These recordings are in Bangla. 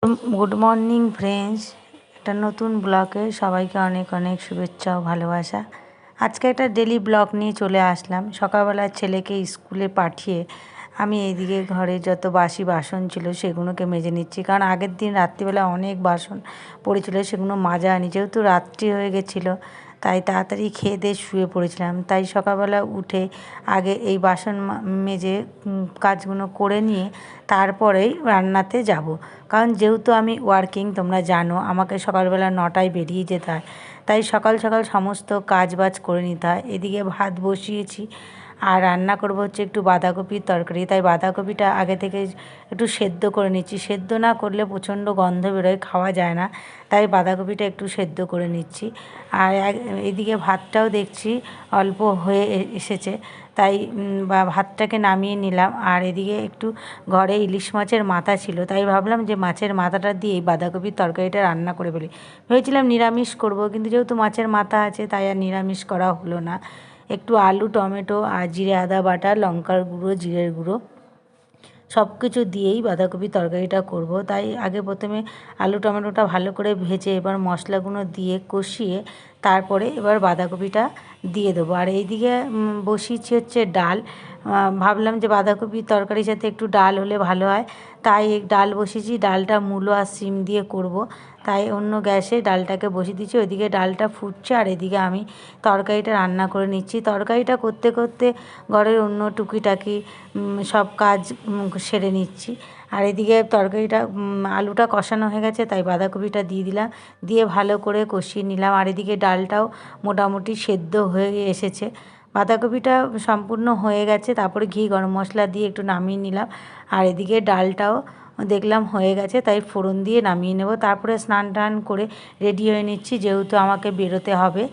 গুড মর্নিং ফ্রেন্ডস, একটা নতুন ব্লগে সবাইকে অনেক অনেক শুভেচ্ছা ও ভালোবাসা। আজকে একটা ডেলি ব্লগ নিয়ে চলে আসলাম। সকালবেলা ছেলেকে স্কুলে পাঠিয়ে আমি এইদিকে ঘরে যত বাসি বাসন ছিল সেগুলোকে মেজে নিচ্ছি, কারণ আগের দিন রাত্রিবেলা অনেক বাসন পড়েছিল, সেগুলো মাজা আনি। যেহেতু রাত্রি হয়ে গেছিলো তাই তাড়াতাড়ি খেয়ে দিয়ে শুয়ে পড়েছিলাম, তাই সকালবেলা উঠে আগে এই বাসন মেজে কাজগুলো করে নিয়ে তারপরেই রান্নাতে যাব। কারণ যেহেতু আমি ওয়ার্কিং, তোমরা জানো আমাকে সকালবেলা 9টায় বেরিয়ে যেতে হয়, তাই সকাল সকাল সমস্ত কাজ বাজ করে নিতে হয়। এদিকে ভাত বসিয়েছি আর রান্না করব হচ্ছে একটু বাঁধাকপির তরকারি, তাই বাঁধাকপিটা আগে থেকে একটু সেদ্ধ করে নিচ্ছি। সেদ্ধ না করলে প্রচণ্ড গন্ধ বেরোয়, খাওয়া যায় না, তাই বাঁধাকপিটা একটু সেদ্ধ করে নিচ্ছি। আর এদিকে ভাতটাও দেখছি অল্প হয়ে এসেছে, তাই ভাতটাকে নামিয়ে নিলাম। আর এদিকে একটু ঘরে ইলিশ মাছের মাথা ছিল, তাই ভাবলাম যে মাছের মাথাটা দিয়েই বাঁধাকপির তরকারিটা রান্না করে ফেলি। ভেবেছিলাম নিরামিষ করব, কিন্তু যেহেতু মাছের মাথা আছে তাই আর নিরামিষ করা হলো না। একটু আলু, টমেটো আর জিরে আদা বাটা, লঙ্কার গুঁড়ো, জিরের গুঁড়ো সব কিছু দিয়েই বাঁধাকপির তরকারিটা করব। তাই আগে প্রথমে আলু টমেটোটা ভালো করে ভেজে এবার মশলাগুলো দিয়ে কষিয়ে তারপরে এবার বাঁধাকপিটা দিয়ে দেবো। আর এইদিকে বসিয়েছি হচ্ছে ডাল। ভাবলাম যে বাঁধাকপির তরকারির সাথে একটু ডাল হলে ভালো হয়, তাই ডাল বসিয়েছি। ডালটা মূলো আর শিম দিয়ে করব, তাই অন্য গ্যাসে ডালটাকে বসিয়ে দিচ্ছি। ওইদিকে ডালটা ফুটছে আর এদিকে আমি তরকারিটা রান্না করে নিচ্ছি। তরকারিটা করতে করতে ঘরের অন্য টুকিটাকি সব কাজ সেরে নিচ্ছি। আর এদিকে তরকারিটা আলুটা কষানো হয়ে গেছে, তাই বাঁধাকপিটা দিয়ে দিলাম, দিয়ে ভালো করে কষিয়ে নিলাম। আর এদিকে ডালটাও মোটামুটি সেদ্ধ হয়ে এসেছে। বাঁধাকপিটা সম্পূর্ণ হয়ে গেছে, তারপরে ঘি গরম মশলা দিয়ে একটু নামিয়ে নিলাম। আর এদিকে ডালটাও দেখলাম হয়ে গেছে, তাই ফোড়ন দিয়ে নামিয়ে নেব। তারপরে স্নান টান করে রেডি হয়ে নিচ্ছি, যেহেতু আমাকে বেরোতে হবে।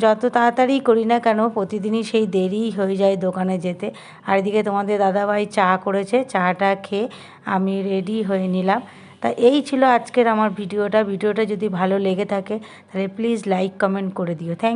যত তাড়াতাড়ি করি না কেন প্রতিদিনই সেই দেরিই হয়ে যায় দোকানে যেতে। আর এদিকে তোমাদের দাদাভাই চা করেছে, চাটা খেয়ে আমি রেডি হয়ে নিলাম। তা এই ছিল আজকের আমার ভিডিওটা যদি ভালো লেগে থাকে তাহলে প্লিজ লাইক কমেন্ট করে দিও। থ্যাংক